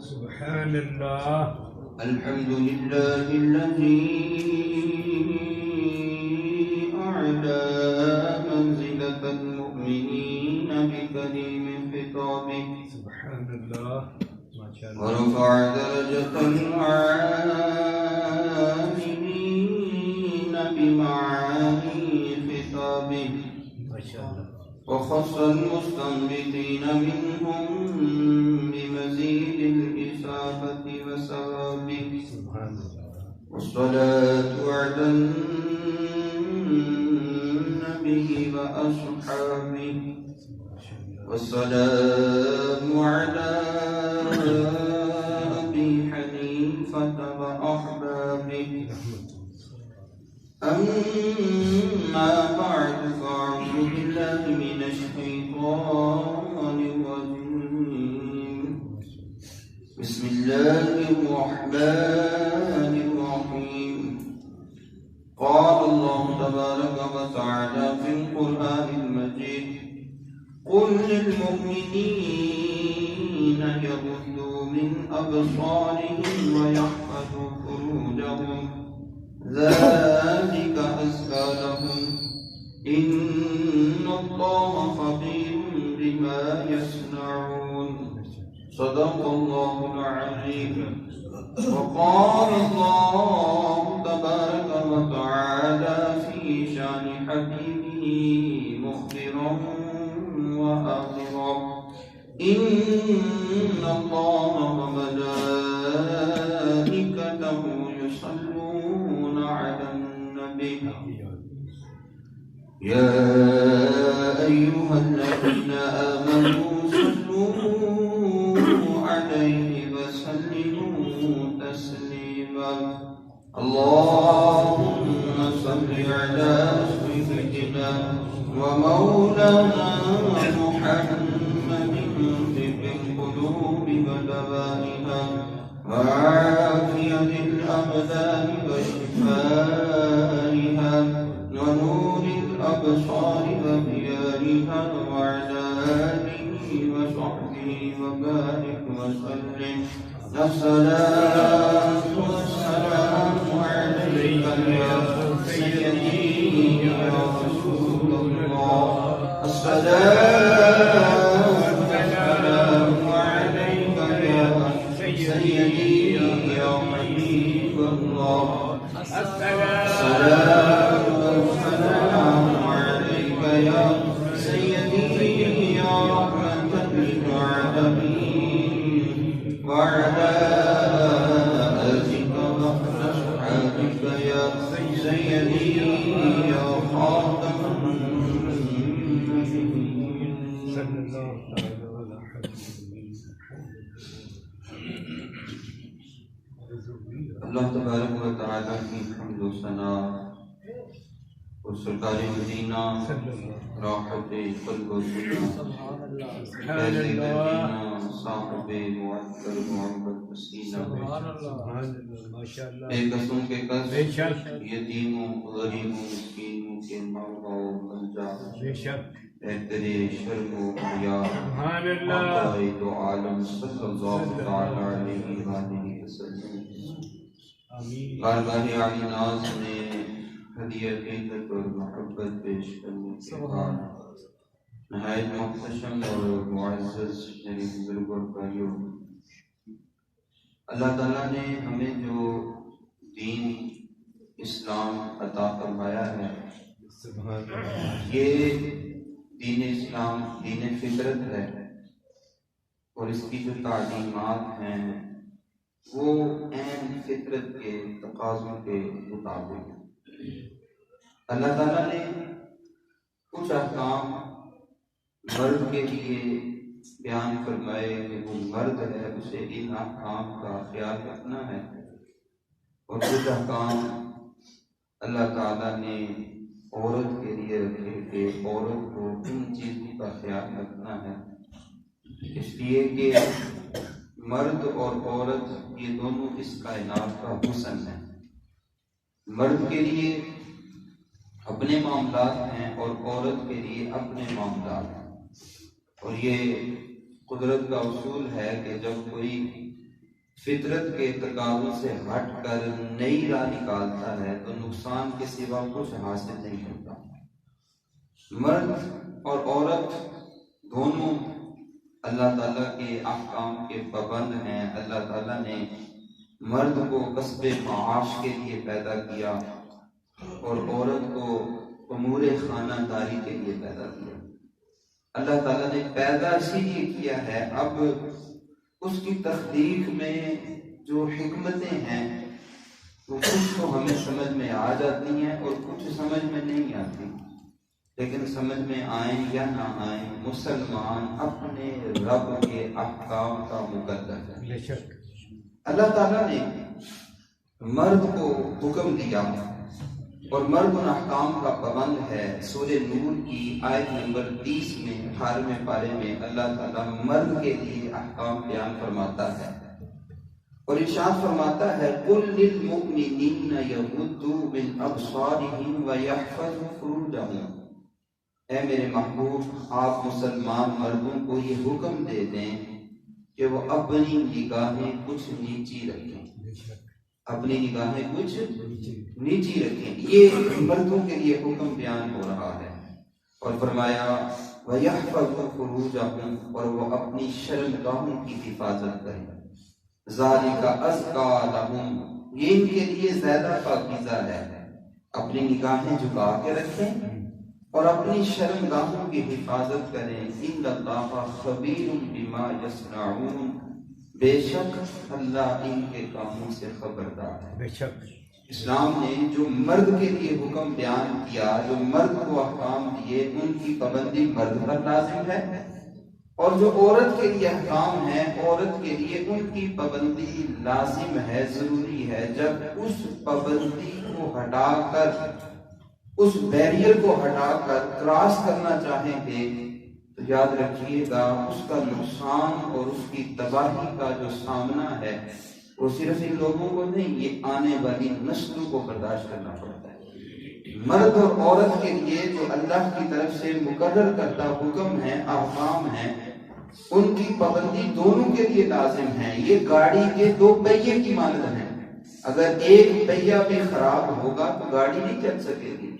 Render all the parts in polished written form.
سبحان الله. الحمد لله الذي أعلى منزلة المؤمنين بكريم خطابه. سبحان الله. ما شاء الله. ورفع درجة العالمين بمعاني خطابه. ما شاء الله. وخص المستنبطين منهم بمزيد الإصابة وثوابه. سبحان الله. والصلاة على النبي وأصحابه. والسلام على أبي حنيفة وأحبابه. أما بعد فأعوذ بالله من الشيطان الرجيم. بسم الله الرحمن الرحيم. قال الله تبارك وتعالى في القرآن المجيد: قل للمؤمنين يغضوا من أبصارهم ويحفظوا فروجهم ذلك أزكى لهم إن الله خبير بما يصنعون. صدق الله العظيم. وقال الله تبارك وتعالى في شان حبيبه مخبرا وآخرا: إن الله وملائكته يصلون على النبي يا أيها الذين آمنوا صلوا عليه وسلموا تسليما. اللهم صل على سيدنا ومولانا محمد طب القلوب ودوائها وعافية الأبدان وشفائها ونور الأبصار وضيائها وعلى آله وصحبه وبارك وسلم. الصلاة والسلام عليك يا سيدي يا رسول الله. الصلاة والسلام عليك يا سيدي يا حبيب الله. الصلاة والسلام عليك يا سيدي يا رحمة للعالمين وعلى آلك وأصحابك يا سيدي يا خاتم النبيين. صلى الله تعالى على اللہ تبارک و تعالیٰ کی حمد و ثنا اور سرکار مدینہ راحت قلب و سنہ فیض مدینہ صاحب معطر محمد مسینہ بے قسم کے قصد یتیموں غریبوں مسکینوں کے مولا و منجا بہتر شرم و حیا آقائے دو عالم صلی اللہ تعالیٰ علیہ وآلہ وسلم بارگاہ عالی ناز میں ہدیہ عقیدت اور محبت پیش کرنے کے بعد نہایت محتشم اور معزز میرے بزرگ اور بھائیوں، اللہ تعالیٰ نے ہمیں جو دین اسلام عطا فرمایا ہے یہ دین اسلام دین فطرت ہے، اور اس کی جو تعلیمات ہیں وہ عین فطرت کے تقاضوں کے مطابق ہے۔ اللہ تعالیٰ نے کچھ احکام مرد کے لیے بیان فرمائے کہ وہ مرد ہے اسے ان احکام کا خیال رکھنا ہے، اور کچھ احکام اللہ تعالیٰ نے عورت کے لیے رکھے کہ عورت کو ان چیزوں کا خیال رکھنا ہے، اس لیے کہ مرد اور عورت یہ دونوں اس کائنات کا حسن ہے۔ مرد کے لیے اپنے معاملات ہیں اور عورت کے لیے اپنے معاملات ہیں، اور یہ قدرت کا اصول ہے کہ جب کوئی فطرت کے تقاضوں سے ہٹ کر نئی راہ نکالتا ہے تو نقصان کے سوا کچھ حاصل نہیں ہوتا۔ مرد اور عورت دونوں اللہ تعالیٰ کے احکام کے پابند ہیں۔ اللہ تعالیٰ نے مرد کو کسب معاش کے لیے پیدا کیا اور عورت کو امور خانہ داری کے لیے پیدا کیا۔ اللہ تعالیٰ نے پیدا اسی لیے کیا ہے، اب اس کی تخلیق میں جو حکمتیں ہیں وہ کچھ تو ہمیں سمجھ میں آ جاتی ہیں اور کچھ سمجھ میں نہیں آتی، لیکن سمجھ میں آئیں یا نہ آئیں مسلمان اپنے رب کے احکام کا مقدر ہے۔ اللہ تعالیٰ نے مرد کو حکم دیا اور مرد ان احکام کا پابند ہے۔ سورہ نور کی آیت نمبر 30 میں 18ویں پارے میں اللہ تعالیٰ مرد کے لیے احکام بیان فرماتا ہے اور ارشاد فرماتا ہے قُلْ لِلْمُؤْمِنِينَ يَغُضُّوا مِنْ أَبْصَارِهِمْ وَيَحْفَظُوا فُرُوجَهُمْ، اے میرے محبوب آپ مسلمان مردوں کو یہ حکم دے دیں کہ وہ اپنی نگاہیں کچھ نیچی رکھیں، اپنی نگاہیں کچھ نیچی رکھیں۔ یہ مردوں کے لیے حکم بیان ہو رہا ہے اور فرمایا وَيَحْفَظُوا فُرُوجَهُمْ، اور وہ اپنی شرمگاہوں کی حفاظت کریں۔ ذَلِكَ أَزْكَىٰ لَهُمْ، یہ ان کے لیے زیادہ پاکیزہ ہے۔ اپنی نگاہیں جھکا کے رکھیں اور اپنی شرمگاہوں کی حفاظت کریں۔ إِنَّ اللَّهَ خَبِيرٌ بِمَا يَصْنَعُونَ، بے شک اللہ ان کے کاموں سے خبردار ہے۔ بے شک اسلام نے جو مرد کے لیے حکم بیان کیا، جو مرد کو احکام دیے، ان کی پابندی مرد پر لازم ہے، اور جو عورت کے لیے احکام ہیں عورت کے لیے ان کی پابندی لازم ہے، ضروری ہے۔ جب اس پابندی کو ہٹا کر، اس بیریئر کو ہٹا کر کراس کرنا چاہیں گے تو یاد رکھیے گا اس کا نقصان اور اس کی تباہی کا جو سامنا ہے وہ صرف ان لوگوں کو نہیں، یہ آنے والی نسلوں کو برداشت کرنا پڑتا ہے۔ مرد اور عورت کے لیے جو اللہ کی طرف سے مقرر کردہ حکم ہیں، احکام ہیں، ان کی پابندی دونوں کے لیے لازم ہے۔ یہ گاڑی کے دو پہیے کی مانند ہیں، اگر ایک پہیہ بھی خراب ہوگا تو گاڑی نہیں چل سکے گی۔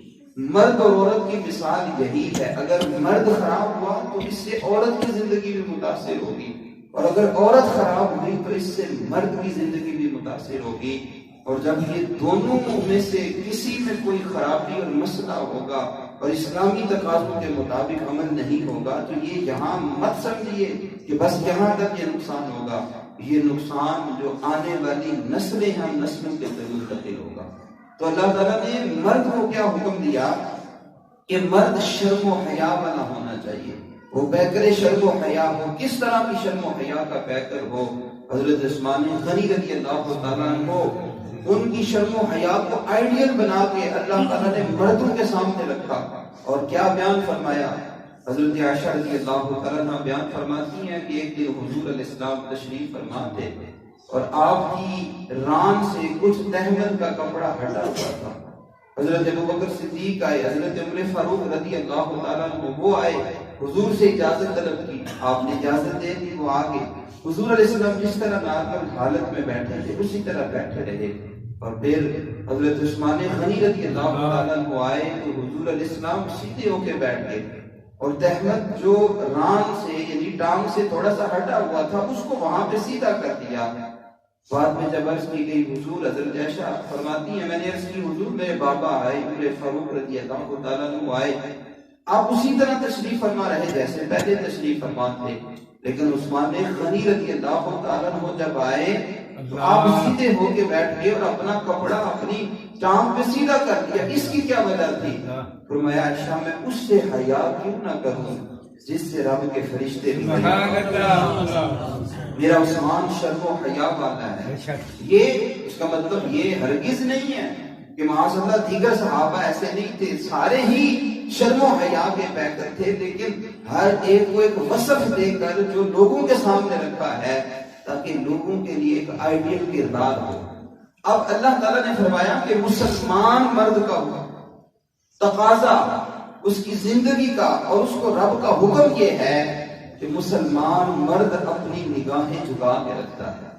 مرد اور عورت کی مثال یہی ہے، اگر مرد خراب ہوا تو اس سے عورت کی زندگی بھی متاثر ہوگی، اور اگر عورت خراب ہوئی تو اس سے مرد کی زندگی بھی متاثر ہوگی۔ اور جب یہ دونوں میں سے کسی میں کوئی خرابی اور مسئلہ ہوگا اور اسلامی تقاضوں کے مطابق عمل نہیں ہوگا تو یہ یہاں مت سمجھیے کہ بس یہاں تک یہ نقصان ہوگا، یہ نقصان جو آنے والی نسلیں ہیں نسلوں کے ضرور منتقل ہوگا۔ تو اللہ تعالیٰ نے مرد کو کیا حکم دیا کہ مرد شرم و حیا والا ہونا چاہیے، وہ پیکر شرم و حیا ہو۔ کس طرح کی شرم و حیا کا پیکر ہو؟ حضرت عثمان غنی رضی اللہ تعالیٰ عنہ ان کی شرم و حیا کو آئیڈیل بنا کے اللہ تعالیٰ نے مردوں کے سامنے رکھا اور کیا بیان فرمایا؟ حضرت عائشہ رضی اللہ تعالیٰ عنہ بیان فرماتی ہیں کہ ایک دن حضور علیہ السلام تشریف فرما تھے اور آپ کی ران سے کچھ تہمت کا کپڑا ہٹا ہوا تھا۔ حضرت ابوبکر صدیق آئے، حضرت عمر فاروق رضی اللہ تعالیٰ عنہ وہ آئے، حضور سے اجازت طلب کی، آپ نے اجازت دے دی، وہ آگے حضور علیہ السلام جس طرح نارمل حالت میں بیٹھے تھے اسی طرح بیٹھے رہے، اور پھر حضرت عثمان غنی رضی اللہ تعالیٰ عنہ آئے تو حضور علیہ السلام سیدھے ہو کے بیٹھ گئے اور تہمت جو ران سے یعنی ٹانگ سے تھوڑا سا ہٹا ہوا تھا اس کو وہاں پہ سیدھا کر دیا۔ بعد میں جب عرض کی گئی حضور، حضرت عائشہ فرماتی ہیں میں نے عرض کی حضور میرے بابا آئے، عمر فاروق رضی اللہ تعالیٰ عنہ آئے، آپ اسی طرح تشریف فرما رہے جیسے پہلے تشریف فرما تھے، لیکن عثمان غنی رضی اللہ تعالیٰ عنہ جب آئے تو آپ سیدھے ہو کے بیٹھ گئے اور اپنا کپڑا اپنی ٹانگ پہ سیدھا کر دیا۔ اس کی کیا وجہ تھی؟ فرمایا عائشہ میں اس سے حیا کیوں نہ کروں جس سے رب کے فرشتے بھی میرا عثمان شرم و حیا والا ہے۔ یہ اس کا مطلب یہ ہرگز نہیں ہے کہ معاذ اللہ دیگر صحابہ ایسے نہیں تھے، سارے ہی شرم و حیا کے پیکر تھے، لیکن ہر ایک کو ایک وصف دے کر جو لوگوں کے سامنے رکھا ہے تاکہ لوگوں کے لیے ایک آئیڈیل کردار ہو۔ اب اللہ تعالیٰ نے فرمایا کہ مسلمان مرد کا تقاضا اس کی زندگی کا اور اس کو رب کا حکم یہ ہے کہ مسلمان مرد اپنی نگاہیں جھکا کے رکھتا ہے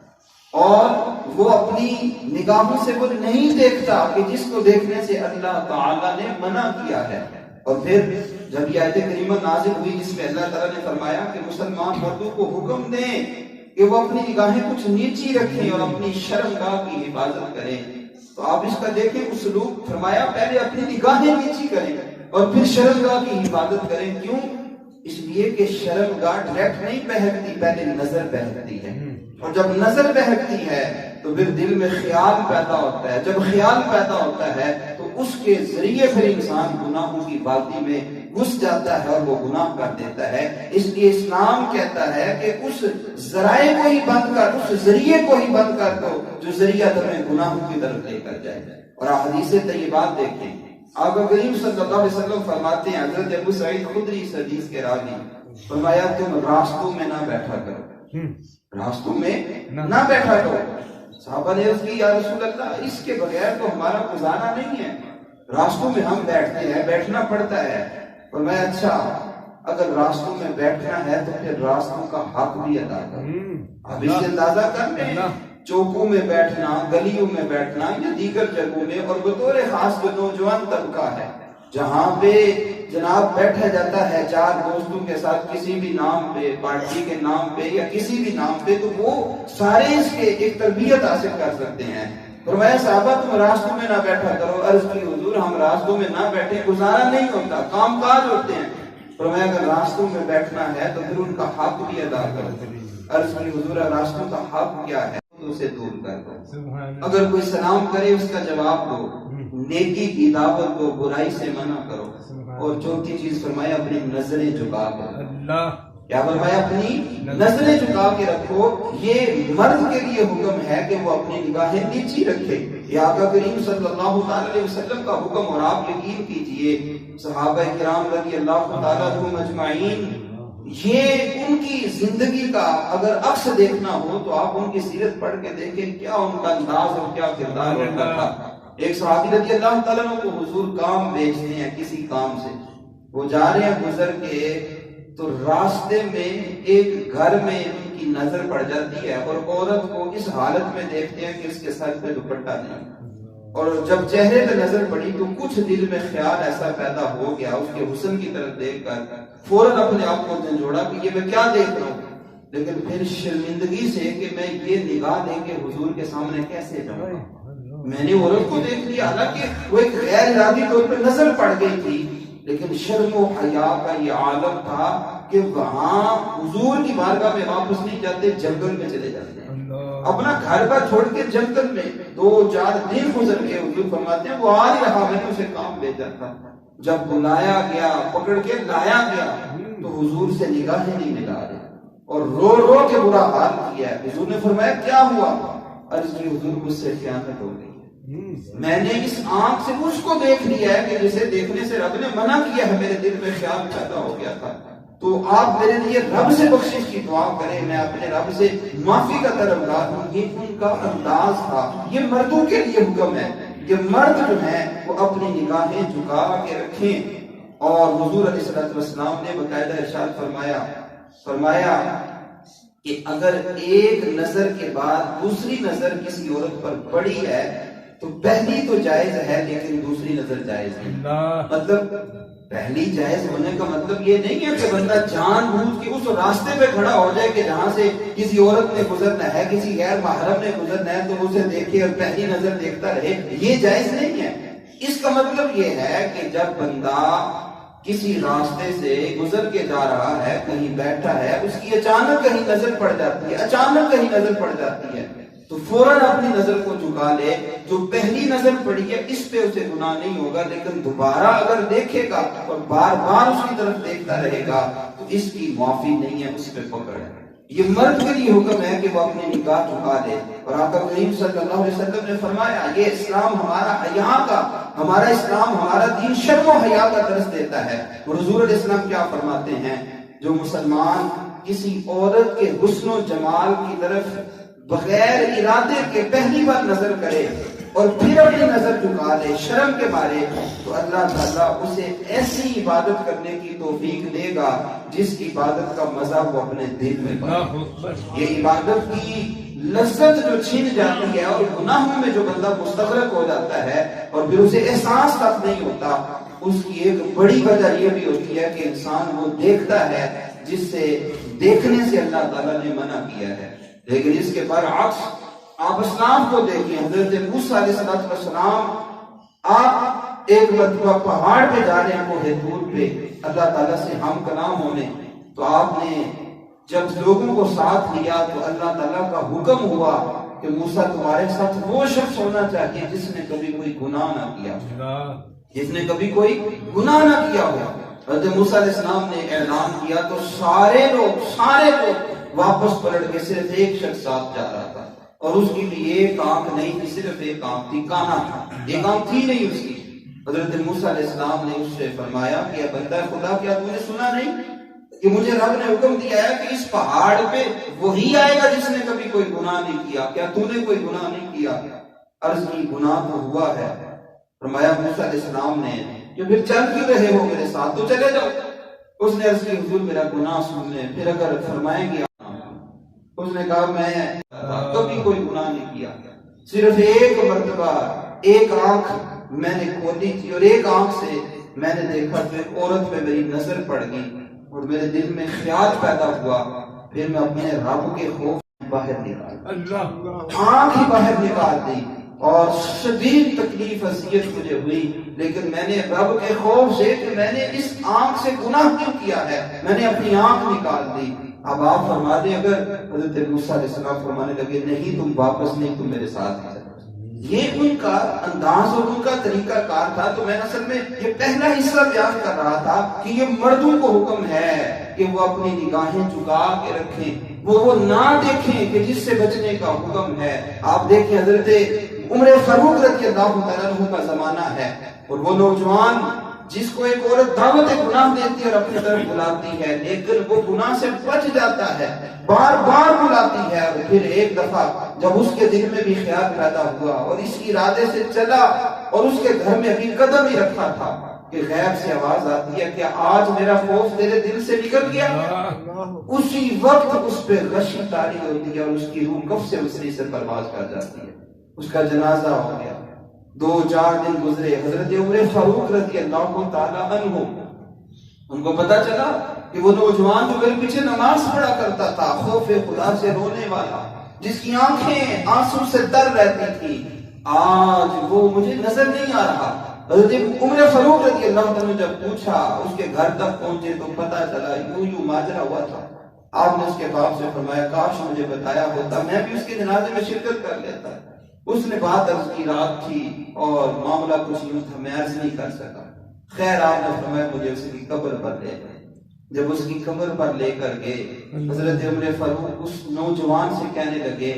اور وہ اپنی نگاہوں سے وہ نہیں دیکھتا کہ جس کو دیکھنے سے اللہ تعالیٰ نے منع کیا ہے۔ اور پھر جب یہ آیت کریمہ نازل ہوئی جس میں اللہ تعالیٰ نے فرمایا کہ مسلمان مردوں کو حکم دیں کہ وہ اپنی نگاہیں کچھ نیچی رکھیں اور اپنی شرمگاہ کی حفاظت کریں، تو آپ اس کا دیکھیں اسلوب، فرمایا پہلے اپنی نگاہیں نیچی کریں اور پھر شرمگاہ کی حفاظت کریں۔ کیوں؟ اس لیے کہ شرمگاہ ڈائریکٹ نہیں بہکتی، پہلے نظر بہکتی ہے، اور جب نظر بہکتی ہے تو پھر دل میں خیال پیدا ہوتا ہے، جب خیال پیدا ہوتا ہے تو اس کے ذریعے پھر انسان گناہوں کی وادی میں گھس جاتا ہے اور وہ گناہ کر دیتا ہے۔ اس لیے اسلام کہتا ہے کہ اس ذرائع کو ہی بند کر، اس ذریعے کو ہی بند کر دو جو ذریعہ تمہیں گناہوں کی طرف لے کر جائے۔ اور حدیث طیبات دیکھیں، آقا کریم صلی اللہ علیہ وسلم فرماتے ہیں، حضرت ابو سعید خدری اس حدیث کے راوی، فرمایا تم راستوں میں نہ بیٹھا کرو، راستوں میں نہ بیٹھا کرو۔ صحابہ نے عرض کی یا رسول اللہ اس کے بغیر تو ہمارا گزارا نہیں ہے، راستوں میں ہم بیٹھتے ہیں، بیٹھنا پڑتا ہے۔ فرمایا اچھا اگر راستوں میں بیٹھنا ہے تو پھر راستوں کا حق بھی ادا کرو۔ اب اس سے اندازہ کر لیں، چوکوں میں بیٹھنا، گلیوں میں بیٹھنا یا دیگر جگہوں میں، اور بطور خاص جو نوجوان طبقہ ہے جہاں پہ جناب بیٹھا جاتا ہے چار دوستوں کے ساتھ کسی بھی نام پہ، پارٹی کے نام پہ یا کسی بھی نام پہ، تو وہ سارے اس کے ایک تربیت حاصل کر سکتے ہیں۔ فرمایا صحابہ تم راستوں میں نہ بیٹھا کرو۔ عرض کی حضور ہم راستوں میں نہ بیٹھے گزارا نہیں ہوتا، کام کاج ہوتے ہیں۔ فرمایا اگر راستوں میں بیٹھنا ہے تو پھر ان کا حق بھی ادا کرو۔ عرض کی حضور راستوں کا حق کیا ہے؟ اسے دور کر دو، اگر کوئی سلام کرے اس کا جواب دو، نیکی کی دعوت دو، برائی سے منع کرو، اور چوتھی چیز فرمایا اپنی نظریں جھکا کے، کیا فرمایا اپنی نظریں جھکا کے رکھو۔ یہ مرد کے لیے حکم ہے کہ وہ اپنی نگاہیں نیچی رکھے، یہ آقا کریم صلی اللہ علیہ وسلم کا حکم۔ اور آپ یقین کیجئے صحابہ کرام رضی اللہ تعالیٰ عنہم اجمعین، یہ ان کی زندگی کا اگر عکس دیکھنا ہو تو آپ ان کی سیرت پڑھ کے دیکھیں، کیا ان کا انداز اور کیا کردار ہوتا تھا۔ ایک صحابی رضی اللہ تعالیٰ عنہ کو حضور کام بھیجتے ہیں کسی کام سے، وہ جا رہے ہیں گزر کے، تو راستے میں ایک گھر میں ان کی نظر پڑ جاتی ہے اور عورت کو اس حالت میں دیکھتے ہیں کہ اس کے سر پہ دوپٹہ نہیں، اور جب چہرے پہ نظر پڑی تو کچھ دل میں خیال ایسا پیدا ہو گیا اس کے حسن کی طرف دیکھ کر، فوراً اپنے آپ کو جھنجھوڑا کہ یہ میں کیا دیکھ رہا ہوں، لیکن پھر شرمندگی سے کہ میں یہ نگاہ دے کے حضور کے سامنے کیسے جاؤں، میں نے عورت کو دیکھ لیا، حالانکہ وہ ایک غیر ارادی طور پہ نظر پڑ گئی تھی، لیکن شرم و حیا کا یہ عالم تھا کہ وہاں حضور کی بارگاہ میں واپس نہیں جاتے، جنگل میں چلے جاتے ہیں، اپنا گھر کا چھوڑ کے جنگل میں 2-4 دن گزر گئے۔ حضور فرماتے ہیں وہ آ ہی رہا، میں نے اسے کام بھیجا تھا، جب بلایا گیا پکڑ کے لایا گیا تو حضور سے نگاہیں نہیں ملا رہے اور رو رو کے برا حال کیا ہے۔ حضور نے فرمایا کیا ہوا؟ عرض کی حضور مجھ سے خیانت ہو گئی، میں نے اس آنکھ سے اس کو دیکھ لیا ہے کہ جسے دیکھنے سے رب نے منع کیا ہے، میرے دل میں خیال پیدا ہو گیا تھا، تو آپ میرے لیے رب سے بخشش کی دعا کریں، میں اپنے رب سے معافی کا طلبگار ہوں۔ یہ ان کا انداز تھا۔ یہ مردوں کے لیے حکم ہے، یہ مرد جو ہیں وہ اپنی نگاہیں جھکا کے رکھیں۔ اور حضور علیہ السلام نے باقاعدہ ارشاد فرمایا کہ اگر ایک نظر کے بعد دوسری نظر کسی عورت پر پڑی ہے تو پہلی تو جائز ہے لیکن دوسری نظر جائز نہیں۔ مطلب پہلی جائز ہونے کا مطلب یہ نہیں ہے کہ بندہ جان بوجھ کے اس راستے پہ کھڑا ہو جائے کہ جہاں سے کسی عورت نے گزرنا ہے، کسی غیر محرم نے گزرنا ہے تو اسے دیکھے اور پہلی نظر دیکھتا رہے، یہ جائز نہیں ہے۔ اس کا مطلب یہ ہے کہ جب بندہ کسی راستے سے گزر کے جا رہا ہے، کہیں بیٹھا ہے، اس کی اچانک کہیں نظر پڑ جاتی ہے، تو فوراً اپنی نظر کو جھکا لے۔ جو پہلی نظر پڑی ہے اس پہ اسے گناہ نہیں ہوگا، لیکن دوبارہ اگر دیکھے گا اور بار بار اس کی طرف دیکھتا رہے گا تو اس کی معافی نہیں ہے، اس پہ پکڑ ہے۔ یہ مرد کے لیے حکم ہے کہ وہ اپنی نگاہ جھکا لے۔ اور آقا کریم صلی اللہ علیہ وسلم نے فرمایا یہ اسلام ہمارا حیا کا، ہمارا اسلام ہمارا دین شرم و حیا کا درس دیتا ہے۔ اور حضور علیہ السلام کیا فرماتے ہیں، جو مسلمان کسی عورت کے حسن و جمال کی طرف بغیر ارادے کے پہلی بار نظر کرے اور پھر اپنی نظر جھکا لے شرم کے مارے، تو اللہ تعالیٰ اسے ایسی عبادت کرنے کی توفیق دے گا جس کی عبادت کا مزہ وہ اپنے دل میں پائے۔ یہ عبادت کی لذت جو چھین جاتی ہے اور گناہوں میں جو بندہ مستغرق ہو جاتا ہے اور پھر اسے احساس تک نہیں ہوتا، اس کی ایک بڑی وجہ یہ بھی ہوتی ہے کہ انسان وہ دیکھتا ہے جس سے دیکھنے سے اللہ تعالیٰ نے منع کیا ہے۔ لیکن اس کے برعکس آپ اسلام کو دیکھیں، حضرت موسیٰ علیہ السلام آپ ایک مرتبہ پہاڑ پہ جا رہے ہیں، کوہ طور پہ اللہ تعالیٰ سے ہم کلام ہونے، تو آپ نے جب لوگوں کو ساتھ لیا تو اللہ تعالیٰ کا حکم ہوا کہ موسیٰ تمہارے ساتھ وہ شخص ہونا چاہیے جس نے کبھی کوئی گناہ نہ کیا، جس نے کبھی کوئی گناہ نہ کیا ہو۔ حضرت موسیٰ علیہ السلام نے اعلان کیا تو سارے لوگ واپس پلٹ کے صرف ایک شخص ساتھ جا رہا تھا، اور اس کی بھی ایک آنکھ نہیں تھی، صرف ایک آنکھ تھی، کانا تھا، ایک آنکھ تھی نہیں اس کی۔ حضرت موسیٰ علیہ السلام نے اس سے فرمایا کہ بندہ خدا، کیا تو نے سنا نہیں کہ مجھے رب نے حکم دیا ہے کہ اس پہاڑ پہ وہی آئے گا جس نے کبھی کوئی گناہ نہیں کیا، کیا تو نے کوئی گناہ نہیں کیا؟ عرض کی گناہ تو ہوا ہے۔ فرمایا موسیٰ علیہ السلام نے کہ پھر چل کیوں رہے ہو میرے ساتھ، تو چلے جاؤ۔ اس نے عرض کی حضور میرا گناہ سن لیں، پھر اگر فرمائیں گے۔ اس نے کہا میں کبھی کوئی گناہ نہیں کیا، صرف ایک مرتبہ ایک آنکھ میں نے کھولی تھی اور ایک آنکھ سے میں نے دیکھا تو ایک عورت پہ میری نظر پڑ گئی اور میرے دل میں خیال پیدا ہوا، پھر میں اپنے رب کے خوف باہر نکالا، آنکھ ہی باہر نکال دی اور شدید تکلیف اذیت مجھے ہوئی، لیکن میں نے رب کے خوف سے کہ میں نے اس آنکھ سے گناہ کیوں کیا ہے، میں نے اپنی آنکھ نکال دی۔ اب آپ فرما دیں، اگر حضرت موسیٰ علیہ السلام فرمانے لگے نہیں تم واپس نہیں، تم میرے ساتھ ہیں، یہ ان کا انداز اور ان کا طریقہ کار تھا۔ تو میں اصل میں یہ پہلا حصہ بیان کر رہا تھا کہ یہ مردوں کو حکم ہے کہ وہ اپنی نگاہیں جھکا کے رکھیں، وہ نہ دیکھیں کہ جس سے بچنے کا حکم ہے۔ آپ دیکھیں حضرت عمر فاروق رضی اللہ تعالیٰ عنہ کا زمانہ ہے، اور وہ نوجوان جس کو ایک عورت دعوت گناہ دیتی ہے اور اپنی طرف بلاتی ہے، لیکن وہ گناہ سے بچ جاتا ہے، بار بار بلاتی ہے، اور پھر ایک دفعہ جب اس کے دل میں بھی خیال پیدا ہوا اور اس ارادے سے چلا اور اس کے گھر میں ابھی قدم ہی رکھا تھا کہ غیب سے آواز آتی ہے کہ آج میرا خوف تیرے دل سے نکل گیا، اسی وقت اس پہ غشی طاری ہوتی ہے اور اس کی روح کف سے اسری سے پرواز کر جاتی ہے، اس کا جنازہ ہو گیا۔ 2-4 دن گزرے، حضرت عمر فاروق رضی اللہ تعالیٰ عنہ ان کو پتا چلا کہ وہ نوجوان جو میرے پیچھے نماز پڑھا کرتا تھا، خوف خدا سے رونے والا، جس کی آنکھیں آنسو سے تر رہتی تھی، آج وہ مجھے نظر نہیں آ رہا۔ حضرت عمر فاروق رضی اللہ عنہ جب پوچھا، اس کے گھر تک پہنچے تو پتا چلا یوں ماجرا ہوا تھا۔ آپ نے اس کے باپ سے فرمایا کاش مجھے بتایا ہوتا، میں بھی اس کے جنازے میں شرکت کر لیتا۔ اس نے بات عرض کی، رات تھی اور معاملہ کچھ یوں تھا، میں عرض نہیں کر سکا۔ خیر آپ نے فرمایا مجھے اس کی قبر پر لے گئے۔ جب اس کی قبر پر لے کر گئے، حضرت عمر فاروق اس نوجوان سے کہنے لگے،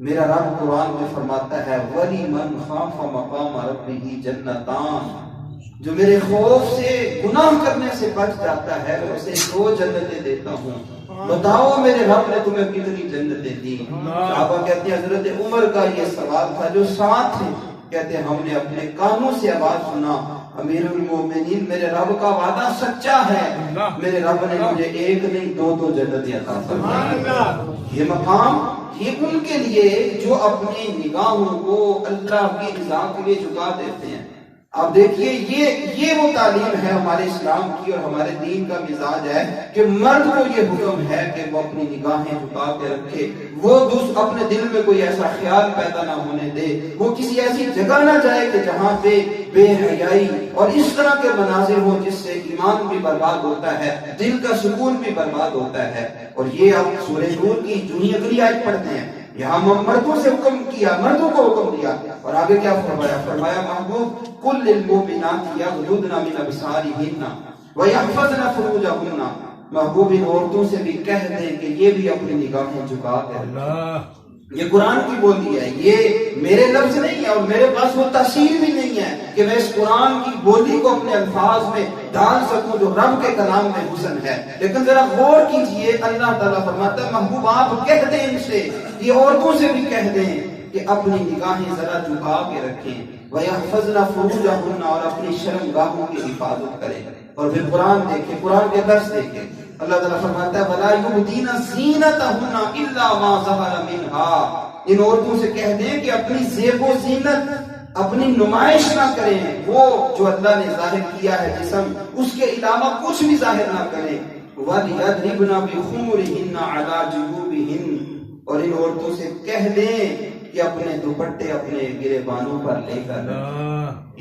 میرا رب قرآن میں فرماتا ہے وَلِمَنْ خَافَ مَقَامَ رَبِّهِ جَنَّتَانِ، جو میرے خوف سے گناہ کرنے سے بچ جاتا ہے میں اسے 2 جنتیں دیتا ہوں۔ بتاؤ میرے رب نے تمہیں کتنی جنتیں دی؟ صحابہ کہتے ہیں حضرت عمر کا یہ سوال تھا، جو ساتھ تھے کہتے ہیں ہم نے اپنے کانوں سے آواز سنا، امیر المومنین میرے رب کا وعدہ سچا ہے، میرے رب نے مجھے 1 نہیں 2 جنتیں عطا فرمائیں۔ یہ مقام یہ ان کے لیے جو اپنی نگاہوں کو اللہ کی رضا کے لیے جھکا دیتے ہیں۔ اب دیکھیے یہ وہ تعلیم ہے ہمارے اسلام کی اور ہمارے دین کا مزاج ہے کہ مرد کو یہ حکم ہے کہ وہ اپنی نگاہیں جھکا کے رکھے، وہ اپنے دل میں کوئی ایسا خیال پیدا نہ ہونے دے، وہ کسی ایسی جگہ نہ جائے کہ جہاں پہ بے حیائی اور اس طرح کے مناظر ہوں جس سے ایمان بھی برباد ہوتا ہے، دل کا سکون بھی برباد ہوتا ہے۔ اور یہ آپ سورہ نور کی جونی اگلی آیت پڑھتے ہیں، یہاں مردوں سے حکم کیا، مردوں کو حکم دیا، اور آگے کیا فرمایا محبوب قُلْ لِلْمُؤْمِنَاتِ يَغْضُضْنَ مِنْ أَبْصَارِهِنَّ وَيَحْفَظْنَ فُرُوجَهُنَّ، محبوب ان عورتوں سے بھی کہہ دیں کہ یہ بھی اپنی نگاہیں جھکا کر، یہ قرآن کی بولی ہے، یہ میرے لفظ نہیں ہے اور میرے پاس وہ تحصیل بھی نہیں ہے کہ میں اس قرآن کی بولی کو اپنے الفاظ میں ڈال سکوں جو رب کے کلام میں حسن ہے۔ لیکن ذرا غور کیجئے، اللہ تعالیٰ فرماتا ہے محبوب آپ کہہ دیں ان سے، یہ عورتوں سے بھی کہہ دیں کہ اپنی نگاہیں ذرا جھکا کے رکھیں، وَيَحْفَظْنَ فُرُوجَهُنَّ، اور اپنی شرمگاہوں کی حفاظت کریں۔ اور پھر قرآن دیکھیں، قرآن کے درس دیکھیں، اللہ تعالیٰ فرماتا ہے وَلَا يُبْدِينَ زِينَتَهُنَّ إِلَّا مَا ظَهَرَ مِنْهَا، ان عورتوں سے کہہ دیں کہ اپنی زیب و زینت اپنی نمائش نہ کریں، وہ جو اللہ نے ظاہر کیا ہے جسم اس کے علاوہ کچھ بھی ظاہر نہ کریں۔ وَلْيَضْرِبْنَ بِخُمُرِهِنَّ عَلَى جُيُوبِهِنَّ، اور ان عورتوں سے کہہ دیں کہ اپنے دوپٹے اپنے گریبانوں پر لے کر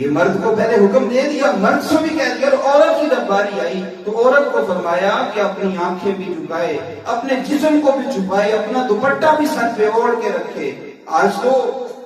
یہ مرد کو پہلے حکم دے دیا، مرد سے بھی کہہ دیا، اور عورت کی جب باری آئی تو عورت کو فرمایا کہ اپنی آنکھیں بھی جھکائے، اپنے جسم کو بھی چھپائے، اپنا دوپٹہ بھی سر پہ اوڑھ کے رکھے۔ آج تو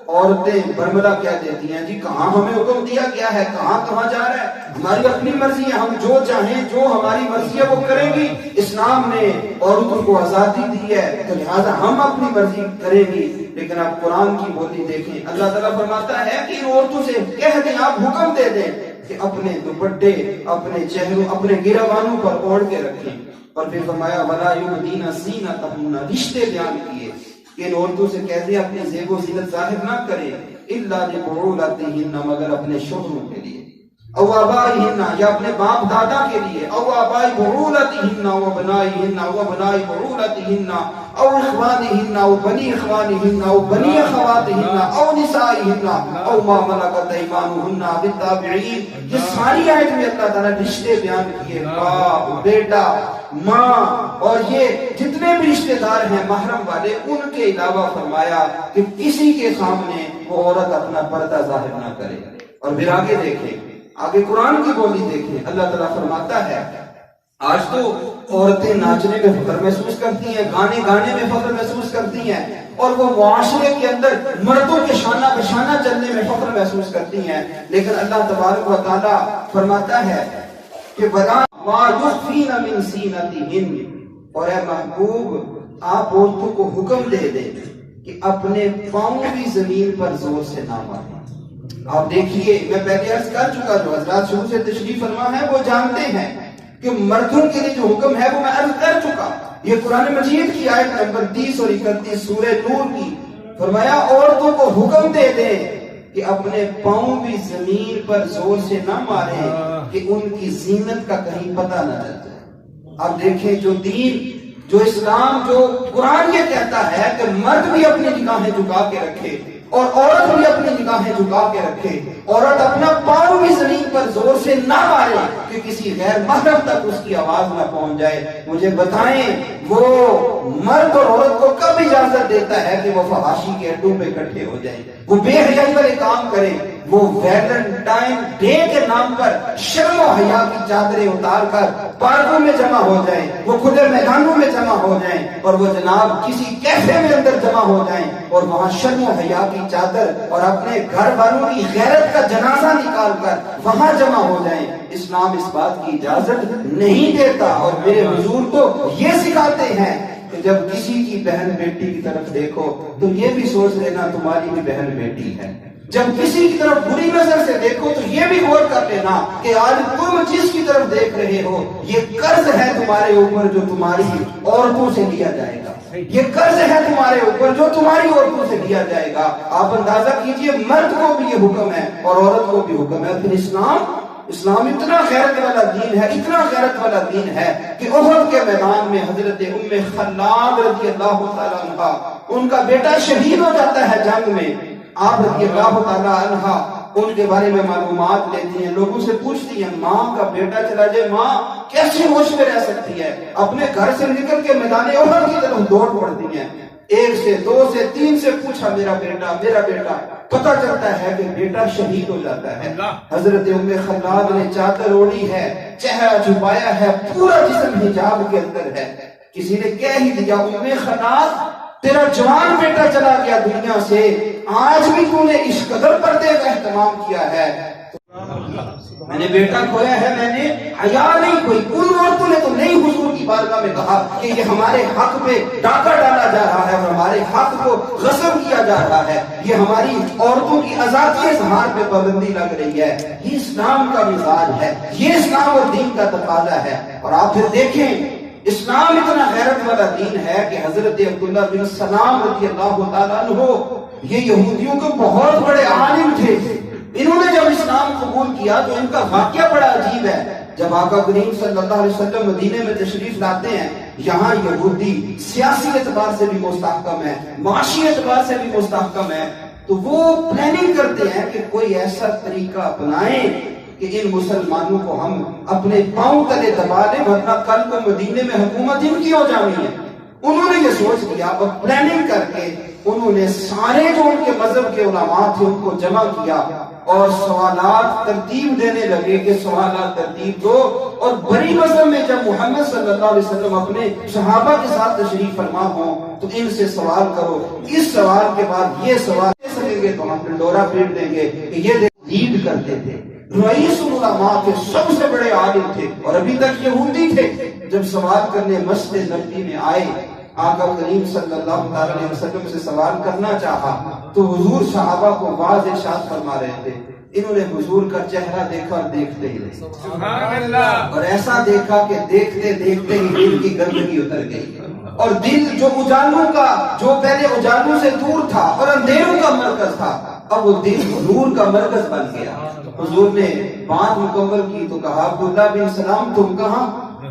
عورتیں برملا کیا دیتی ہیں، جی کہاں ہمیں حکم دیا گیا ہے، کہاں کہاں جا رہا ہے، ہماری اپنی مرضی ہے، ہم جو چاہیں جو ہماری مرضی ہے وہ کریں گی۔ اسلام نے عورتوں کو آزادی دی ہے تو لہٰذا ہم اپنی مرضی کریں گی۔ لیکن آپ قرآن کی بولی دیکھیں، اللہ تعالیٰ فرماتا ہے کہ ان عورتوں سے کہہ دیں، آپ حکم دے دیں کہ اپنے دوپٹے اپنے چہروں اپنے گریبانوں پر اوڑھ کے رکھیں، اور پھر فرمایا وَلَا يُبْدِينَ زِينَتَهُنَّ، رشتے بیان کیے کہ ان عورتوں سے کہہ دیں اپنی زیب و زینت ظاہر نہ کریں، إِلَّا لِبُعُولَتِهِنَّ، مگر اپنے شوہروں کے لیے، او آبائهن، یا اپنے باپ دادا کے لیے، او آبائی بعولتهن و ابنائهن و ابنائی بعولتهن او اخوانهن او بنی اخوانهن او بنی اخواتهن او نسائهن او ما ملکت ایمانهن بالتابعین۔ یہ ساری آیت میں اللہ تعالیٰ رشتے بیان کیے، باپ بیٹا ماں اور یہ جتنے بھی رشتے دار ہیں محرم والے، ان کے علاوہ فرمایا کہ کسی کے سامنے وہ عورت اپنا پردہ ظاہر نہ کرے۔ اور پھر آگے دیکھیں، آگے قرآن کی بولی دیکھیں، اللہ تعالیٰ فرماتا ہے آج تو عورتیں ناچنے میں فخر محسوس کرتی ہیں، گانے گانے میں فخر محسوس کرتی ہیں، اور وہ معاشرے کے اندر مردوں کے شانہ بشانہ چلنے میں فخر محسوس کرتی ہیں۔ لیکن اللہ تبارک و تعالیٰ فرماتا ہے کہ وَلَا مَا يُخْفِينَ مِنْ زِينَتِهِنَّ، اور اے محبوب آپ عورتوں کو حکم دے دیں کہ اپنے پاؤں بھی زمین پر زور سے نہ ماریں۔ آپ دیکھیے، میں پہلے عرض کر چکا، جو حضرات شروع سے تشریف فرما ہے وہ جانتے ہیں کہ مردوں کے لیے جو حکم ہے وہ میں عرض کر چکا۔ یہ قرآن مجید کی آیت نمبر 30 اور 31 سورہ نور کی، فرمایا عورتوں کو حکم دے دیں کہ اپنے پاؤں بھی زمین پر زور سے نہ ماریں کہ ان کی زینت کا کہیں پتہ نہ چل جائے۔ اب دیکھیں جو دین، جو اسلام، جو قرآن یہ کہتا ہے کہ مرد بھی اپنی نگاہیں جھکا کے رکھے اور عورت بھی اپنی نگاہیں جھکا کے رکھے، عورت اپنا پاؤں بھی زمین پر زور سے نہ مارے کہ کسی غیر محرم تک اس کی آواز نہ پہنچ جائے۔ مجھے بتائیں وہ مرد اور عورت کو کب اجازت دیتا ہے کہ وہ فحاشی کے اڈوں پہ اکٹھے ہو جائیں، وہ بے حیائی والے کام کریں، وہ ویلنٹائن ڈے کے نام پر شرم و حیا کی چادریں اتار کر پارکوں میں جمع ہو جائیں، وہ کھلے میدانوں میں جمع ہو جائیں، اور وہ جناب کسی کیفے میں اندر جمع ہو جائیں اور وہاں شرم و حیا کی چادر اور اپنے گھر والوں کی غیرت کا جنازہ نکال کر وہاں جمع ہو جائیں۔ اسلام اس بات کی اجازت نہیں دیتا، اور میرے حضور تو یہ سکھاتے ہیں کہ جب کسی کی بہن بیٹی کی طرف دیکھو تو یہ بھی سوچ لینا تمہاری بھی بہن بیٹی ہے، جب کسی کی طرف بری نظر سے دیکھو تو یہ بھی غور کر لینا کہ آج تم جس کی طرف دیکھ رہے ہو یہ قرض ہے تمہارے اوپر جو تمہاری عورتوں سے لیا جائے گا، یہ قرض ہے تمہارے اوپر جو تمہاری عورتوں سے لیا جائے گا۔ آپ اندازہ کیجئے، مرد کو بھی یہ حکم ہے اور عورت کو بھی حکم ہے۔ پھر اسلام اتنا غیرت والا دین ہے، اتنا غیرت والا دین ہے کہ احد کے میدان میں حضرت ام خلاد رضی اللہ تعالیٰ عنہ، ان کا بیٹا شہید ہو جاتا ہے جنگ میں، آپ رضی اللہ تعالیٰ عنہ ان کے بارے میں معلومات لیتی ہیں، لوگوں سے پوچھتی ہیں ماں کا بیٹا چلا جائے ماں کیسے ہوش میں رہ سکتی ہے، اپنے گھر سے نکل کے میدان احد کی طرف دوڑ پڑتی ہیں، 1 سے 2 سے 3 سے پوچھا میرا بیٹا، پتہ چلتا ہے کہ بیٹا شہید ہو جاتا ہے۔ حضرت ام خلاد نے چادر اوڑھی ہے، چہرہ چھپایا ہے، پورا جسم حجاب کے اندر ہے۔ کسی نے کہہ ہی دیا ام خلاد تیرا جوان بیٹا چلا گیا دنیا سے، آج بھی تو نے اس قدر پردے کا اہتمام کیا ہے، میں نے بیٹا کھویا ہے، میں نے حیا نہیں کھوئی۔ ان عورتوں نے تو نہیں حضور کی بارگاہ میں کہا کہ یہ ہمارے حق پہ ڈاکہ ڈالا جا رہا ہے اور ہمارے حق کو غصب کیا جا رہا ہے، یہ ہماری عورتوں کی آزادی اظہار پہ پابندی لگ رہی ہے۔ یہ اسلام کا مزاج ہے، یہ اسلام اور دین کا تقاضا ہے۔ اور آپ پھر دیکھیں اسلام اتنا غیرت والا دین ہے کہ حضرت عبداللہ بن سلام رضی اللہ تعالیٰ عنہ یہ یہودیوں کے بہت بڑے عالم تھے، انہوں نے جب اسلام قبول کیا تو ان کا واقعہ بڑا عجیب ہے۔ جب آقا کریم صلی اللہ علیہ وسلم مدینے میں تشریف لاتے ہیں، یہاں یہودی سیاسی اعتبار سے بھی مستحکم ہے، معاشی اعتبار سے بھی مستحکم ہے، تو وہ پلاننگ کرتے ہیں کہ کوئی ایسا طریقہ اپنائیں کہ ان مسلمانوں کو ہم اپنے پاؤں تلے دبا لیں، ورنہ کل کو مدینے میں حکومت ان کی ہو جانی ہے۔ انہوں نے یہ سوچ لیا اور پلاننگ کر کے انہوں نے سارے جو ان کے مذہب کے علماء تھے ان کو جمع کیا اور سوالات ترتیب دینے لگے کہ سوالات ترتیب دو، اور بڑی مذہب میں جب محمد صلی اللہ علیہ وسلم اپنے صحابہ کے ساتھ تشریف فرما ہوں تو ان سے سوال کرو، اس سوال کے بعد یہ سوال دے سکیں گے تو ہم ڈنڈورا پیٹ دیں گے کہ یہ لیڈ کرتے تھے، رئیس العلماء کے سب سے بڑے عالم تھے اور ابھی تک یہودی تھے۔ جب سوال کرنے مسجد نبوی میں آئے، آقا کریم صلی اللہ علیہ وسلم سے سوال کرنا چاہا تو حضور صحابہ کو واضح ارشاد فرما رہے تھے۔ انہوں نے حضور کا چہرہ دیکھا اور دیکھتے ہی رہے، سبحان اللہ، اور ایسا دیکھا کہ دیکھتے دیکھتے ہی دل کی گندگی اتر گئی، اور دل جو اجالوں کا، جو پہلے اجالوں سے دور تھا اور اندھیروں کا مرکز تھا، اب وہ دل نور کا مرکز بن گیا۔ حضور نے بات مکمل کی تو کہا عبداللہ بن سلام تم کہاں؟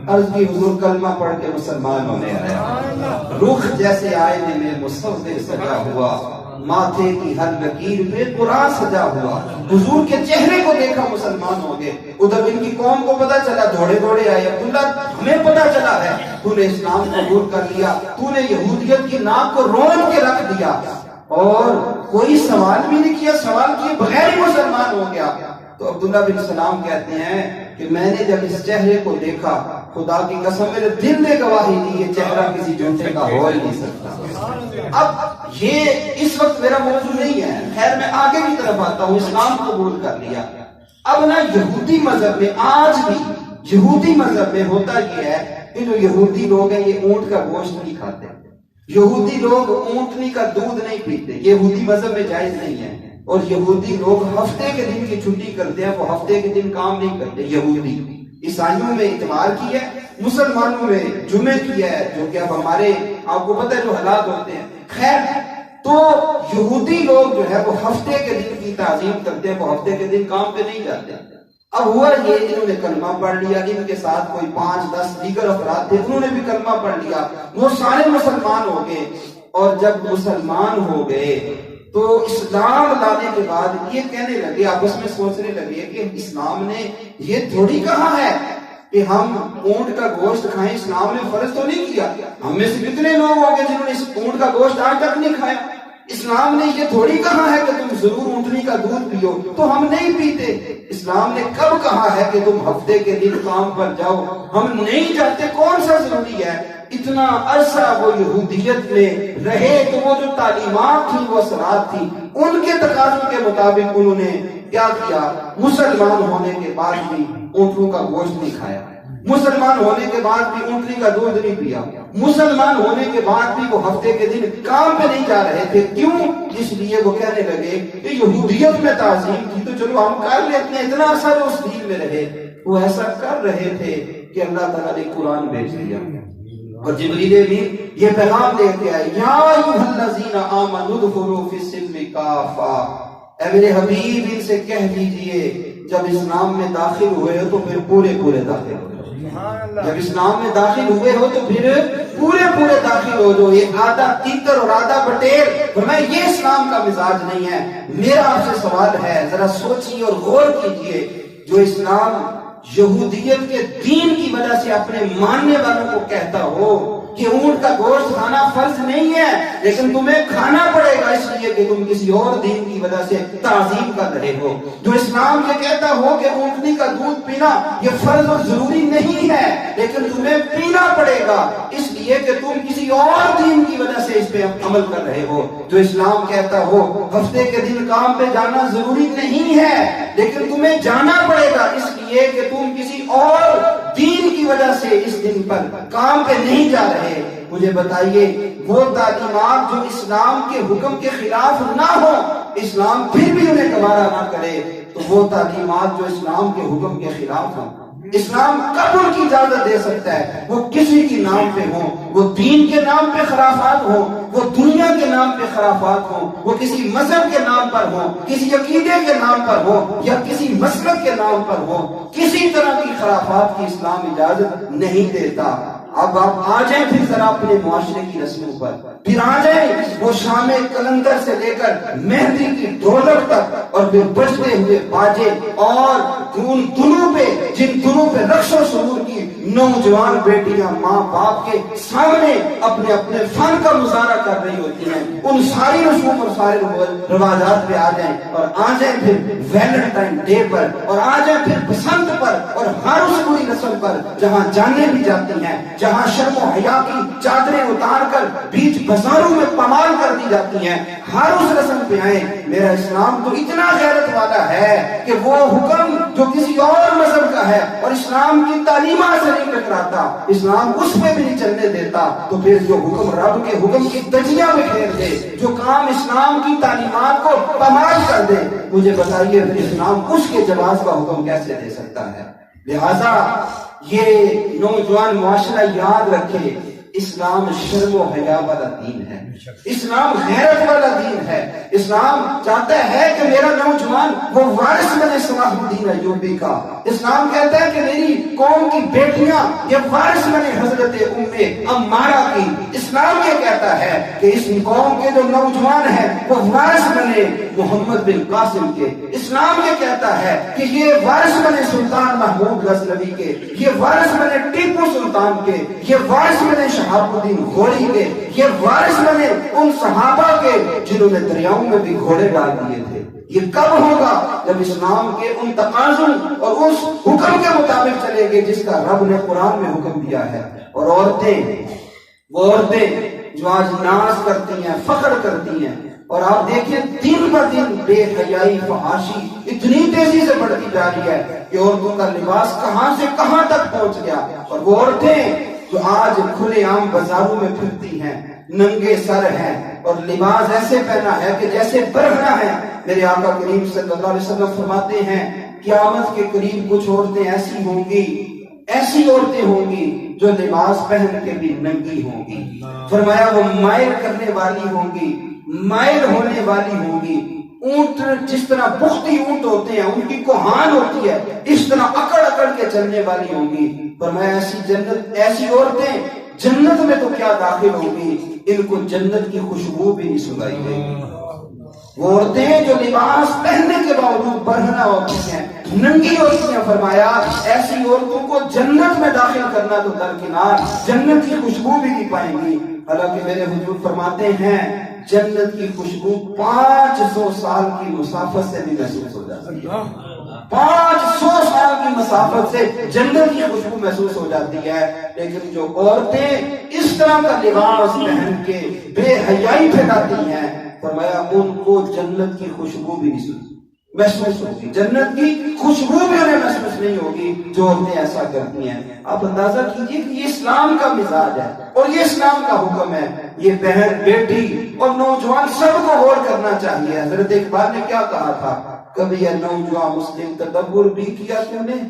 عرض کی حضور کلمہ پڑھ کے مسلمان ہونے آیا، رخ جیسے آئینے میں مصور سجا ہوا، ماتھے کی ہر لکیر پہ قرآن سجا ہوا، حضور کے چہرے کو دیکھا مسلمان ہو گئے۔ ادھر ان کی قوم کو پتا چلا، دوڑے دوڑے آئے، عبداللہ ہمیں پتا چلا ہے تو نے اسلام قبول کر لیا، تو نے یہودیت کی ناک کو رون کے رکھ دیا اور کوئی سوال بھی نہیں کیا، سوال کیے بغیر ہی مسلمان ہو گیا۔ تو عبداللہ بن سلام کہتے ہیں کہ میں نے جب اس چہرے کو دیکھا، خدا کی قسم میرے دل نے گواہی دی یہ چہرہ کسی جھوٹے کا ہو ہی نہیں سکتا۔ اب یہ اس وقت میرا موضوع نہیں ہے، خیر میں آگے کی طرف آتا ہوں۔ اسلام قبول کر لیا، اب نا یہودی مذہب میں، آج بھی یہودی مذہب میں ہوتا یہ ہے کہ جو یہودی لوگ ہیں یہ اونٹ کا گوشت نہیں کھاتے، یہودی لوگ اونٹنی کا دودھ نہیں پیتے، یہودی مذہب میں جائز نہیں ہے، اور یہودی لوگ ہفتے کے دن کی چھٹی کرتے ہیں، وہ ہفتے کے دن کام نہیں کرتے۔ یہودی عیسائیوں میں اتوار کی ہے، مسلمانوں میں جمعے کی ہے، جو کہ اب ہمارے آپ کو پتہ ہے جو حالات ہوتے ہیں۔ خیر، تو یہودی لوگ جو ہے وہ ہفتے کے دن کی تعظیم کرتے ہیں، وہ ہفتے کے دن کام پہ نہیں جاتے۔ اب ہوا یہ انہوں نے کلمہ پڑھ لیا، ان کے ساتھ کوئی 5-10 دیگر افراد تھے، انہوں نے بھی کلمہ پڑھ لیا، وہ سارے مسلمان ہو گئے۔ اور جب مسلمان ہو گئے تو اسلام لانے کے بعد یہ کہنے لگے، آپس میں سوچنے لگے کہ اسلام نے یہ تھوڑی کہا ہے کہ ہم اونٹ کا گوشت کھائیں، اسلام نے فرض تو نہیں کیا۔ ہم میں سے کتنے لوگ ہوں گے جنہوں نے اس اونٹ کا گوشت آج تک نہیں کھایا؟ اسلام نے یہ تھوڑی کہا ہے کہ تم ضرور اونٹنی کا دودھ پیو، تو ہم نہیں پیتے۔ اسلام نے کب کہا ہے کہ تم ہفتے کے دن کام پر جاؤ؟ ہم نہیں جاتے، کون سا ضروری ہے؟ اتنا عرصہ وہ یہودیت میں رہے تو وہ جو تعلیمات تھی، وہ اثرات تھی، ان کے تقاضوں کے مطابق انہوں نے کیا کیا؟ مسلمان ہونے کے بعد بھی اونٹوں کا گوشت نہیں کھایا، مسلمان ہونے کے بعد بھی اونٹنی کا دودھ نہیں پیا، مسلمان ہونے کے بعد بھی وہ ہفتے کے دن کام پہ نہیں جا رہے تھے۔ کیوں؟ اس لیے وہ کہنے لگے کہ یہودیت میں تعظیم تھی تو چلو ہم کر لیتے ہیں، اتنا عرصہ جو اس دین میں رہے۔ وہ ایسا کر رہے تھے کہ اللہ تعالیٰ نے قرآن بھیج دیا، اور جبریل بھی یہ پیغام دے کے آئے، یا ایھا الذین آمنوا ادخلوا فی السلم کافہ، اے میرے حبیب ان سے کہہ دیجئے جب اسلام میں داخل ہوئے ہو تو پھر پورے داخل ہو جاؤ، جب اسلام میں داخل ہوئے ہو تو پھر پورے داخل ہو جو۔ یہ آدھا تیتر اور آدھا بٹیر، فرمایا یہ اسلام کا مزاج نہیں ہے۔ میرا آپ سے سوال ہے، ذرا سوچیے اور غور کیجئے، جو اسلام یہودیت کے دین کی وجہ سے اپنے ماننے والوں کو کہتا ہو کہ اونٹ کا گوشت کھانا فرض نہیں ہے لیکن تمہیں کھانا پڑے گا اس لیے کہ تم کسی اور دین کی وجہ سے تعظیم کر رہے ہو، جو اسلام یہ کہتا ہو کہ اونٹنی کا دودھ پینا یہ فرض اور ضروری نہیں ہے لیکن تمہیں پینا پڑے گا اس لیے کہ تم کسی اور دین کی وجہ سے اس پہ عمل کر رہے ہو، جو اسلام کہتا ہو ہفتے کے دن کام پہ جانا ضروری نہیں ہے لیکن تمہیں جانا پڑے گا اس لیے کہ تم کسی اور دین کی وجہ سے اس دن پر کام پہ نہیں جا رہے۔ مجھے بتائیے وہ تعلیمات جو اسلام کے حکم کے خلاف نہ ہو، اسلام پھر بھی انہیں گوارا نہ کرے، تو وہ تعلیمات جو اسلام کے حکم کے خلاف ہوں اسلام کب ان کی اجازت دے سکتا ہے؟ وہ کسی کی نام پہ ہوں، وہ دین کے نام پہ خرافات ہوں، وہ دنیا کے نام پہ خرافات ہوں، وہ کسی مذہب کے نام پر ہوں، کسی عقیدے کے نام پر ہوں، یا کسی مسلک کے نام پر ہوں، کسی طرح کی خرافات کی اسلام اجازت نہیں دیتا۔ اب آپ آ جائیں پھر ذرا اپنے معاشرے کی رسموں پر، پھر آ جائیں وہ شام کلندر سے لے کر مہندی کی ڈھولک تک، اور پھر بجتے ہوئے باجے، اور ان دنوں پہ جن دنوں پہ رقص و سرور کی نوجوان بیٹیاں ماں باپ کے سامنے اپنے اپنے فن کا مظاہرہ کر رہی ہوتی ہیں، ان ساری رسوم اور سارے روایات پہ آ جائیں، اور آ جائیں پھر ویلنٹائن ڈے پر، اور آ جائیں پھر بسنت پر، اور ہر اس بری رسم پر جہاں جانیں بھی جاتی ہیں، جہاں شرم و حیا کی چادریں اتار کر بیچ بازاروں میں پامال کر دی جاتی ہیں، ہر اس رسم پہ آئیں۔ میرا اسلام تو اتنا غیرت والا ہے کہ وہ حکم جو کسی اور مذہب کا ہے اور اسلام کی تعلیمات سے نہیں ٹکراتا، اسلام اس پہ بھی نہیں چلنے دیتا، تو پھر جو حکم رب کے حکم کی دجیاں میں پھیر دے، جو کام اسلام کی تعلیمات کو پامال کر دے، مجھے بتائیے پھر اسلام اس کے جواز کا حکم کیسے دے سکتا ہے؟ لہذا یہ نوجوان معاشرہ یاد رکھے، اسلام شرم و حیا والا دین ہے، اسلام غیرت والا دین ہے۔ اسلام چاہتا ہے کہ میرا نوجوان وہ وارث بنے صلاح الدین ایوبی کا۔ اسلام کہتا ہے کہ میری قوم کی بیٹیاں یہ وارث بنے حضرت عمارہ کی۔ اسلام یہ کہتا ہے کہ اس قوم کے جو نوجوان ہیں وہ وارث بنے محمد بن قاسم کے۔ اسلام یہ کہتا ہے کہ یہ وارث بنے سلطان محمود غزنوی کے، یہ وارث بنے ٹیپو سلطان کے، یہ وارث بنے شہاب الدین غوری کے، یہ وارث بنے ان صحابہ کے جنہوں نے دریاؤں میں بھی گھوڑے ڈال دیے تھے۔ یہ کب ہوگا؟ جب اسلام کے ان تقاضوں اور اس حکم کے مطابق چلے گے جس کا رب نے قرآن میں حکم دیا ہے۔ اور وہ عورتیں جو آج ناز کرتی ہیں، فخر کرتی ہیں، اور آپ دیکھیں دن بہ دن بے حیائی، فحاشی اتنی تیزی سے بڑھتی جا رہی ہے کہ عورتوں کا لباس کہاں سے کہاں تک پہنچ گیا۔ اور وہ عورتیں جو آج کھلے عام بازاروں میں پھرتی ہیں، ننگے سر ہیں، اور لباس ایسے پہنا ہے کہ جیسے برہنہ ہے۔ میرے آقا کریم صلی اللہ علیہ وسلم فرماتے ہیں قیامت کے قریب کچھ عورتیں ایسی ہوں گی، ایسی عورتیں ہوں گی جو لباس پہن کے بھی ننگی ہوں گی۔ فرمایا وہ مائل کرنے والی ہوں گی، مائل ہونے والی ہوں گی۔ اونٹ جس طرح بختی اونٹ ہوتے ہیں، ان کی کوہان ہوتی ہے، اس طرح اکڑ اکڑ کے چلنے والی ہوں گی۔ فرمایا ایسی عورتیں جنت میں تو کیا داخل ہوں گی، ان کو جنت کی خوشبو بھی نہیں سنائی دے گی۔ وہ عورتیں جو لباس پہننے کے باوجود برہنہ ہوتی ہیں، ننگی ہوتی ہیں، فرمایا ایسی عورتوں کو جنت میں داخل کرنا تو درکنار، جنت کی خوشبو بھی نہیں پائیں گی۔ حالانکہ میرے حضور فرماتے ہیں جنت کی خوشبو 500 سال کی مسافت سے بھی محسوس ہو جاتی ہے۔ 500 سال کی مسافت سے جنت کی خوشبو محسوس ہو جاتی ہے۔ لیکن جو عورتیں اس طرح کا لباس پہن کے بے حیائی پھیلاتی ہیں، فرمایا ان کو جنت کی خوشبو بھی نہیں محسوس ہوگی، جنت کی خوشبو بھی انہیں محسوس نہیں ہوگی جو عورتیں ایسا کرتی ہیں۔ آپ اندازہ کیجئے کہ یہ اسلام کا مزاج ہے اور یہ اسلام کا حکم ہے۔ یہ بہن، بیٹی اور نوجوان سب کو غور کرنا چاہیے۔ حضرت اقبال نے کیا کہا تھا؟ کبھی یہ نوجوان مسلم تدبر بھی کیا تم نے،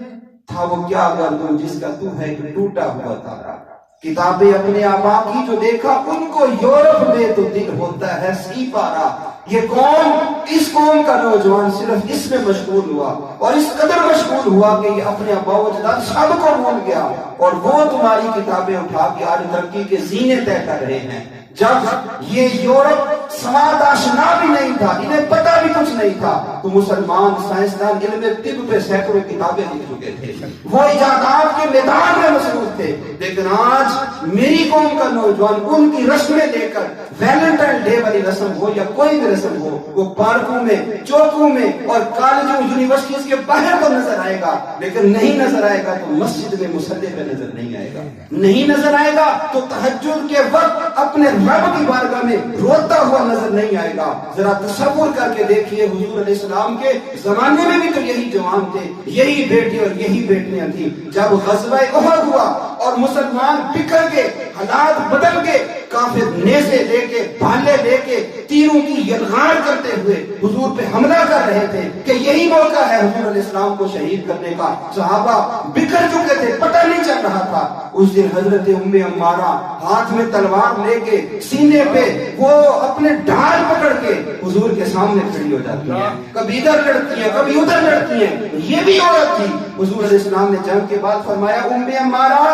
تھا وہ کیا گردوں جس کا تو ہے کہ ٹوٹا ہوا تارا۔ کتابیں اپنے آبا کی جو دیکھا ان کو یورپ میں تو دل ہوتا ہے سی پارا۔ یہ قوم، اس قوم کا نوجوان صرف اس میں مشغول ہوا اور اس قدر مشغول ہوا کہ یہ اپنے آبا و اجداد سب کو بھول گیا، اور وہ تمہاری کتابیں اٹھا کے آج ترقی کے زینے طے کر رہے ہیں۔ جب یہ یورپ سماعت آشنا بھی نہیں تھا، انہیں پتہ بھی کچھ نہیں تھا، تو مسلمان سائنسدان علم طب پہ سینکڑوں کتابیں لکھ چکے تھے، وہ ایجادات کے میدان میں مصروف تھے۔ لیکن آج میری قوم کا نوجوان ان کی رسمیں لے کر ویلنٹائن ڈے والی رسم ہو یا کوئی بھی رسم ہو، وہ پارکوں میں، چوکوں میں اور کالجوں، یونیورسٹیز کے باہر تو نظر آئے گا، لیکن نہیں نظر آئے گا تو مسجد میں مصلی پہ نظر نہیں آئے گا، نہیں نظر آئے گا تو تہجد کے وقت اپنے رب کی بارگاہ میں روتا ہوا نظر نہیں آئے گا۔ ذرا تصور کر کے دیکھیے حضور علیہ السلام کے زمانے میں بھی تو یہی جوان تھے، یہی بیٹے اور یہی بیٹیاں تھیں۔ جب غزوہ احد ہوا اور مسلمان بکھر گئے، حالات بدل گئے، کافر نیزے لے کے بھالے لے کے تیروں کی یلغار کرتے ہوئے حضور پہ حملہ کر رہے تھے کہ یہی موقع ہے حضور علیہ السلام کو شہید کرنے کا. صحابہ بکھر چکے تھے, پتہ نہیں چل رہا تھا. اس دن حضرت ام عمارہ ہاتھ میں تلوار لے کے سینے پہ وہ اپنے ڈھال پکڑ کے حضور کے سامنے کھڑی ہو جاتی ہیں. کبھی ادھر لڑتی ہیں, کبھی ادھر لڑتی ہیں. یہ بھی عورت تھی. حضور علیہ السلام نے جنگ کے بعد فرمایا, ام عمارہ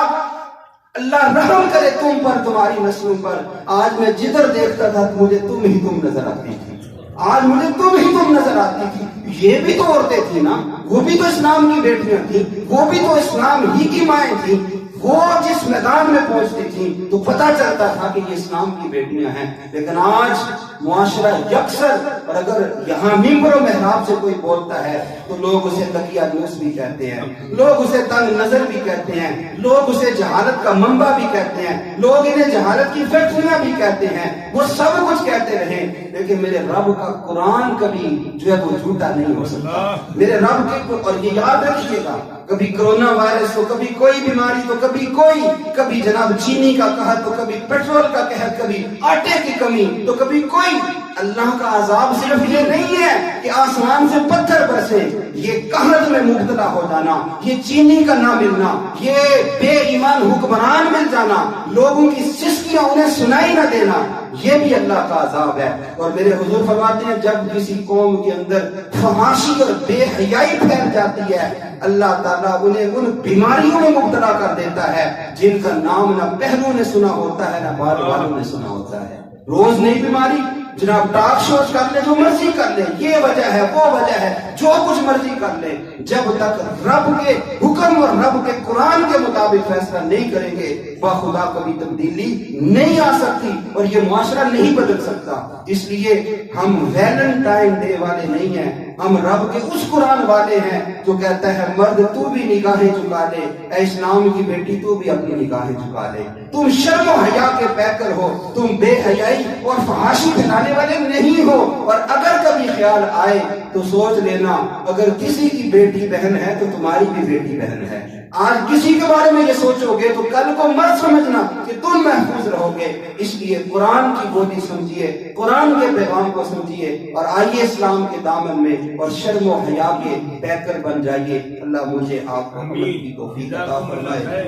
اللہ رحم کرے تم پر, تمہاری نسلوں پر. آج میں جدھر دیکھتا تھا مجھے تم ہی تم نظر آتی تھی, آج مجھے تم ہی تم نظر آتی تھی. یہ بھی تو عورتیں تھی نا, وہ بھی تو اسلام کی بیٹیاں تھیں, وہ بھی تو اسلام ہی کی مائیں تھیں. وہ جس میدان میں پہنچتی تھی تو پتا چلتا تھا کہ یہ اسلام کی بیٹیاں ہیں. لیکن آج معاشرہ یکسر, اور اگر یہاں ممبر و محراب سے کوئی بولتا ہے تو لوگ اسے تقیہ دوست بھی کہتے ہیں, لوگ اسے تنگ نظر بھی کہتے ہیں, لوگ اسے جہالت کا منبع بھی کہتے ہیں, لوگ انہیں جہالت کی فیکٹریاں بھی کہتے ہیں. وہ سب کچھ کہتے رہے, لیکن میرے رب کا قرآن کبھی جو ہے وہ جھوٹا نہیں ہو سکتا. میرے رب کے, اور یہ یاد رکھیے گا, کبھی کرونا وائرس تو کبھی کوئی بیماری تو کبھی کوئی, کبھی جناب چینی کا قحط تو کبھی پیٹرول کا قحط, کبھی آٹے کی کمی تو کبھی کوئی. اللہ کا عذاب صرف یہ نہیں ہے کہ آسمان سے پتھر برسے, یہ قحط میں مبتلا ہو جانا, یہ چینی کا نہ ملنا, یہ بے ایمان حکمران مل جانا, لوگوں کی سسکیاں انہیں سنائی نہ دینا, یہ بھی اللہ کا عذاب ہے. اور میرے حضور فرماتے ہیں جب کسی قوم کے اندر فحاشی اور بے حیائی پھیل جاتی ہے, اللہ تعالیٰ انہیں ان بیماریوں میں مبتلا کر دیتا ہے جن کا نام نہ پہلو نے سنا ہوتا ہے نہ بعد والوں نے سنا ہوتا ہے. روز نئی بیماری, جناب ٹاک شوز کر لیں, جو مرضی کر لیں, یہ وجہ ہے وہ وجہ ہے, جو کچھ مرضی کر لیں, جب تک رب کے حکم اور رب کے قرآن کے مطابق فیصلہ نہیں کریں گے باخدا کبھی تبدیلی نہیں آ سکتی اور یہ معاشرہ نہیں بدل سکتا. اس لیے ہم ویلنٹائن ڈے والے نہیں ہیں, ہم رب کے اس قرآن والے ہیں جو کہتا ہے مرد تو بھی نگاہیں جھکا لے, اے اسلام کی بیٹی تو بھی اپنی نگاہیں جھکا لے. تم شرم و حیا کے پیکر ہو, تم بے حیائی اور فحاشی پھیلانے والے نہیں ہو. اور اگر کبھی خیال آئے تو سوچ لینا اگر کسی کی بیٹی بہن ہے تو تمہاری بھی بیٹی بہن ہے. آج کسی کے بارے میں یہ سوچو گے تو کل کو مت سمجھنا کہ تم محفوظ رہو گے. اس لیے قرآن کی بولی سمجھیے, قرآن کے پیغام کو سمجھیے, اور آئیے اسلام کے دامن میں اور شرم و حیا کے پیکر بن جائیے. اللہ مجھے آپ کو عمل کی توفیق عطا فرمائے.